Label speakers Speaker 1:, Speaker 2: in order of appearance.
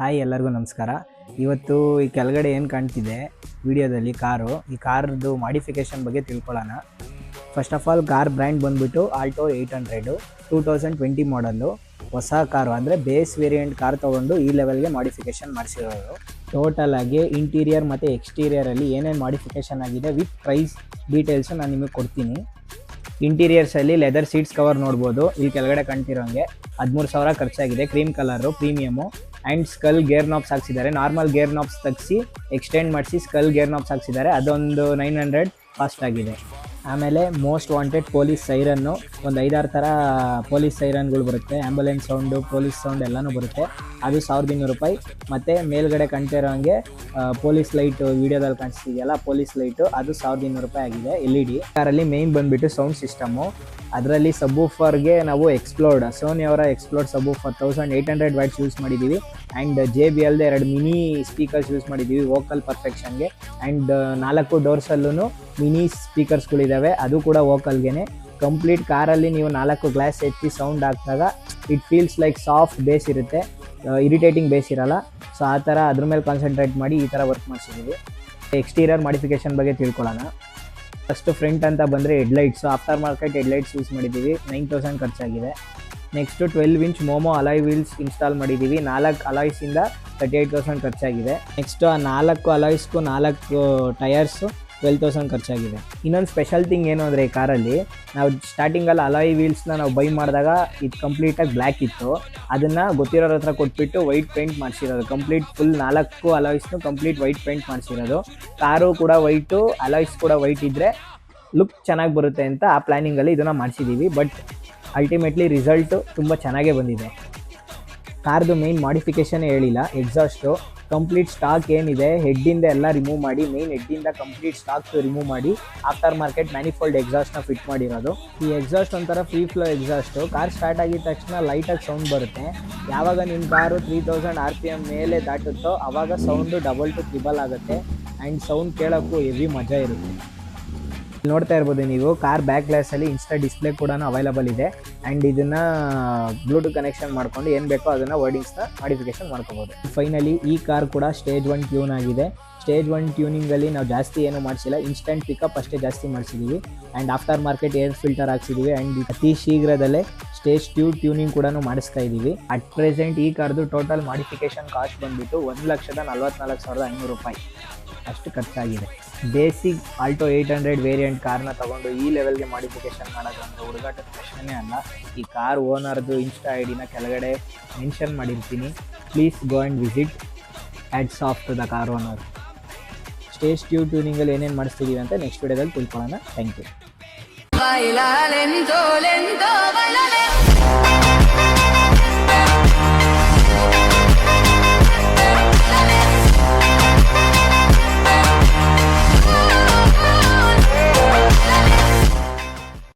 Speaker 1: Hi ಎಲ್ಲರಿಗೂ ನಮಸ್ಕಾರ. ಇವತ್ತು ಈ ಕೆಳಗಡೆ ಏನು ಕಾಣ್ತಿದೆ ವಿಡಿಯೋದಲ್ಲಿ ಈ ಕಾರ್ದು ಮಾಡಿಫಿಕೇಷನ್ ಬಗ್ಗೆ ತಿಳ್ಕೊಳ್ಳೋಣ. First of all car brand ಬಂದುಬಿಟ್ಟು ಆಲ್ಟೋ 800 2020 ಮಾಡಲ್ಲು. ಹೊಸ ಕಾರು ಅಂದರೆ ಬೇಸ್ ವೇರಿಯಂಟ್ ಕಾರ್ ತೊಗೊಂಡು ಈ ಲೆವೆಲ್ಗೆ ಮಾಡಿಫಿಕೇಷನ್ ಮಾಡಿಸಿರೋದು. ಟೋಟಲ್ ಆಗಿ ಇಂಟೀರಿಯರ್ ಮತ್ತು ಎಕ್ಸ್ಟೀರಿಯರಲ್ಲಿ ಏನೇನು ಮಾಡಿಫಿಕೇಷನ್ ಆಗಿದೆ ವಿತ್ ಪ್ರೈಸ್ ಡೀಟೇಲ್ಸು ನಾನು ನಿಮಗೆ ಕೊಡ್ತೀನಿ. ಇಂಟೀರಿಯರ್ಸಲ್ಲಿ ಲೆದರ್ ಸೀಟ್ಸ್ ಕವರ್ ನೋಡ್ಬೋದು. ಇಲ್ಲಿ ಕೆಳಗಡೆ ಕಾಣ್ತಿರೋಂಗೆ 13,000 ಖರ್ಚಾಗಿದೆ. Cream colour premium and skull gear knobs ಹಾಕ್ಸಿದ್ದಾರೆ. ನಾರ್ಮಲ್ ಗೇರ್ ನಾಬ್ಸ್ ತೆಗಿಸಿ ಎಕ್ಸ್ಟೆಂಡ್ ಮಾಡಿಸಿ ಸ್ಕಲ್ ಗೇರ್ ನಾಬ್ಸ್ ಹಾಕ್ಸಿದ್ದಾರೆ. ಅದೊಂದು 900 ಕಾಸ್ಟ್ ಆಗಿದೆ. ಆಮೇಲೆ ಮೋಸ್ಟ್ ವಾಂಟೆಡ್ ಪೊಲೀಸ್ ಸೈರನ್ನು, ಒಂದು 5-6 ಥರ ಪೊಲೀಸ್ ಸೈರನ್ಗಳು ಬರುತ್ತೆ. ಆ್ಯಂಬುಲೆನ್ಸ್ ಸೌಂಡು, ಪೊಲೀಸ್ ಸೌಂಡ್ ಎಲ್ಲನೂ ಬರುತ್ತೆ. ಅದು 1,200 ರೂಪಾಯಿ. ಮತ್ತು ಮೇಲ್ಗಡೆ ಕಾಣ್ತಿರೋ ಹಂಗೆ ಪೊಲೀಸ್ ಲೈಟು, ವೀಡಿಯೋದಲ್ಲಿ ಕಾಣಿಸ್ತಿದೆಯಲ್ಲ ಪೊಲೀಸ್ ಲೈಟು, ಅದು 1,200 ರೂಪಾಯಿ ಆಗಿದೆ. LED ಕಾರಲ್ಲಿ ಮೇಯ್ನ್ ಬಂದುಬಿಟ್ಟು ಸೌಂಡ್ ಸಿಸ್ಟಮು. ಅದರಲ್ಲಿ ಸಬ್ವೂಫರ್ಗೆ ನಾವು ಎಕ್ಸ್ಪ್ಲೋರ್ಡ್, ಸೋನಿ ಅವರ ಎಕ್ಸ್ಪ್ಲೋರ್ಡ್ ಸಬ್ವೂಫರ್ 1800 ವ್ಯಾಟ್ಸ್ ಯೂಸ್ ಮಾಡಿದ್ದೀವಿ. And JBL 2 mini speakers use ಮಾಡಿದ್ದೀವಿ ವೋಕಲ್ ಪರ್ಫೆಕ್ಷನ್ಗೆ. ಆ್ಯಂಡ್ 4 ಡೋರ್ಸಲ್ಲೂ ಮಿನಿ ಸ್ಪೀಕರ್ಸ್ಗಳಿದ್ದಾವೆ, ಅದು ಕೂಡ ವೋಕಲ್ಗೆ. ಕಂಪ್ಲೀಟ್ ಕಾರಲ್ಲಿ ನೀವು 4 ಗ್ಲಾಸ್ ಎತ್ತಿ ಸೌಂಡ್ ಹಾಕಿದಾಗ it feels like soft base ಇರುತ್ತೆ, ಇರಿಟೇಟಿಂಗ್ ಬೇಸ್ ಇರಲ್ಲ. ಸೊ ಆ ಥರ ಅದ್ರ ಮೇಲೆ ಕಾನ್ಸಂಟ್ರೇಟ್ ಮಾಡಿ ಈ ಥರ ವರ್ಕ್ ಮಾಡಿಸಿದ್ದೀವಿ. ಎಕ್ಸ್ಟೀರಿಯರ್ ಮಾಡಿಫಿಕೇಷನ್ ಬಗ್ಗೆ ತಿಳ್ಕೊಳ್ಳೋಣ. ಫಸ್ಟ್ ಫ್ರಂಟ್ ಅಂತ ಬಂದರೆ headlights, after market headlights use ಮಾಡಿದ್ದೀವಿ. 9,000 ಖರ್ಚಾಗಿದೆ. Next 12 inch momo alloy wheels install ಮಾಡಿದ್ದೀವಿ. 4 ಅಲಾಯ್ಸಿಂದ 38,000 ಖರ್ಚಾಗಿದೆ. ನೆಕ್ಸ್ಟು ಆ 4 ಅಲಾಯ್ಸ್ಗೂ 4 ಟಯರ್ಸು 12,000 ಖರ್ಚಾಗಿದೆ. ಇನ್ನೊಂದು ಸ್ಪೆಷಲ್ ಥಿಂಗ್ ಏನು ಅಂದರೆ ಈ ಕಾರಲ್ಲಿ ನಾವು ಸ್ಟಾರ್ಟಿಂಗಲ್ಲಿ ಅಲಾಯ್ ವೀಲ್ಸ್ನ ನಾವು ಬೈ ಮಾಡಿದಾಗ ಇದು ಕಂಪ್ಲೀಟಾಗಿ ಬ್ಲ್ಯಾಕ್ ಇತ್ತು. ಅದನ್ನು ಗೊತ್ತಿರೋರ ಹತ್ರ ಕೊಟ್ಬಿಟ್ಟು ವೈಟ್ ಪೇಂಟ್ ಮಾಡಿಸಿರೋದು. ಕಂಪ್ಲೀಟ್ ಫುಲ್ 4 ಅಲಾಯ್ಸ್ನು ಕಂಪ್ಲೀಟ್ ವೈಟ್ ಪೇಂಟ್ ಮಾಡಿಸಿರೋದು. ಕಾರು ಕೂಡ ವೈಟು, ಅಲಾಯ್ಸ್ ಕೂಡ ವೈಟ್ ಇದ್ದರೆ ಲುಕ್ ಚೆನ್ನಾಗಿ ಬರುತ್ತೆ ಅಂತ ಆ ಪ್ಲ್ಯಾನಿಂಗಲ್ಲಿ ಇದನ್ನು ಮಾಡಿಸಿದ್ದೀವಿ. ಬಟ್ ಅಲ್ಟಿಮೇಟ್ಲಿ ರಿಸಲ್ಟು ತುಂಬ ಚೆನ್ನಾಗೇ ಬಂದಿದೆ. ಕಾರ್ದು ಮೇಯ್ನ್ ಮಾಡಿಫಿಕೇಷನ್ನೇ ಹೇಳಿಲ್ಲ. ಎಕ್ಸಾಸ್ಟು ಕಂಪ್ಲೀಟ್ ಸ್ಟಾಕ್ ಏನಿದೆ ಹೆಡ್ಡಿಂದ ಎಲ್ಲ ರಿಮೂವ್ ಮಾಡಿ, ಮೇಯ್ನ್ ಹೆಡ್ಡಿಂದ ಕಂಪ್ಲೀಟ್ ಸ್ಟಾಕ್ ರಿಮೂವ್ ಮಾಡಿ ಆಫ್ಟರ್ ಮಾರ್ಕೆಟ್ ಮ್ಯಾನಿಫೋಲ್ಡ್ ಎಕ್ಸಾಸ್ಟ್ನ ಫಿಟ್ ಮಾಡಿರೋದು. ಈ ಎಕ್ಸಾಸ್ಟ್ ಒಂಥರ free flow exhaust. Car start ಆಗಿದ ತಕ್ಷಣ ಲೈಟಾಗಿ ಸೌಂಡ್ ಬರುತ್ತೆ. ಯಾವಾಗ ನಿಮ್ಮ ಕಾರು 3000 RPM ಮೇಲೆ ದಾಟುತ್ತೋ ಆವಾಗ ಸೌಂಡು 2 to 3 ಆಗುತ್ತೆ. ಆ್ಯಂಡ್ ಸೌಂಡ್ ಕೇಳೋಕ್ಕೂ ಹೆವಿ ಮಜಾ ಇರುತ್ತೆ. ನೋಡ್ತಾ ಇರ್ಬೋದು ನೀವು, ಕಾರ್ ಬ್ಯಾಕ್ ಗ್ಲಾಸಲ್ಲಿ ಇನ್ಸ್ಟಾ ಡಿಸ್ಪ್ಲೇ ಕೂಡ ಅವೈಲಬಲ್ ಇದೆ. ಆ್ಯಂಡ್ ಇದನ್ನು ಬ್ಲೂಟೂತ್ ಕನೆಕ್ಷನ್ ಮಾಡ್ಕೊಂಡು ಏನು ಬೇಕೋ ಅದನ್ನು ವರ್ಡಿಂಗ್ಸ್ನ ಮಾಡಿಫಿಕೇಷನ್ ಮಾಡ್ಕೋಬೋದು. ಫೈನಲಿ ಈ ಕಾರ್ ಕೂಡ ಸ್ಟೇಜ್ 1 ಟ್ಯೂನ್ ಆಗಿದೆ. ಸ್ಟೇಜ್ 1 ಟ್ಯೂನಿಂಗಲ್ಲಿ ನಾವು ಜಾಸ್ತಿ ಏನೂ ಮಾಡಿಸಿಲ್ಲ, ಇನ್ಸ್ಟೆಂಟ್ ಪಿಕಪ್ ಅಷ್ಟೇ ಜಾಸ್ತಿ ಮಾಡಿಸಿದ್ದೀವಿ. And aftermarket air filter ಹಾಕ್ಸಿದ್ದೀವಿ. ಆ್ಯಂಡ್ ಅತಿ ಶೀಘ್ರದಲ್ಲೇ ಸ್ಟೇಜ್ 2 ಟ್ಯೂನಿಂಗ್ ಕೂಡ ಮಾಡಿಸ್ತಾ ಇದ್ದೀವಿ. ಅಟ್ ಪ್ರೆಸೆಂಟ್ ಈ ಕಾರ್ದು ಟೋಟಲ್ ಮಾಡಿಫಿಕೇಷನ್ ಕಾಸ್ಟ್ ಬಂದುಬಿಟ್ಟು 1,44,500 ರೂಪಾಯಿ ಅಷ್ಟು ಖರ್ಚಾಗಿದೆ. ಬೇಸಿಕ್ ಆಲ್ಟೋ 800 ವೇರಿಯಂಟ್ ಕಾರ್ನ ತೊಗೊಂಡು ಈ ಲೆವೆಲ್ಗೆ ಮಾಡಿಫಿಕೇಷನ್ ಮಾಡೋದು ಅಂದರೆ ಹುಡುಗಾಟದ ಪ್ರಶ್ನೆನೇ ಅಲ್ಲ. ಈ ಕಾರ್ ಓನರ್ದು ಇನ್ಸ್ಟಾ ID-ನ ಕೆಳಗಡೆ ಮೆನ್ಷನ್ ಮಾಡಿರ್ತೀನಿ. Please go and visit. Hats off to the car owner. Stage 2 ಟ್ಯೂನಿಂಗಲ್ಲಿ ಏನೇನು ಮಾಡಿಸ್ತಿದ್ದೀವಿ ಅಂತ ನೆಕ್ಸ್ಟ್ ವಿಡಿಯೋದಲ್ಲಿ ತಿಳ್ಕೊಳ್ಳೋಣ. Thank you.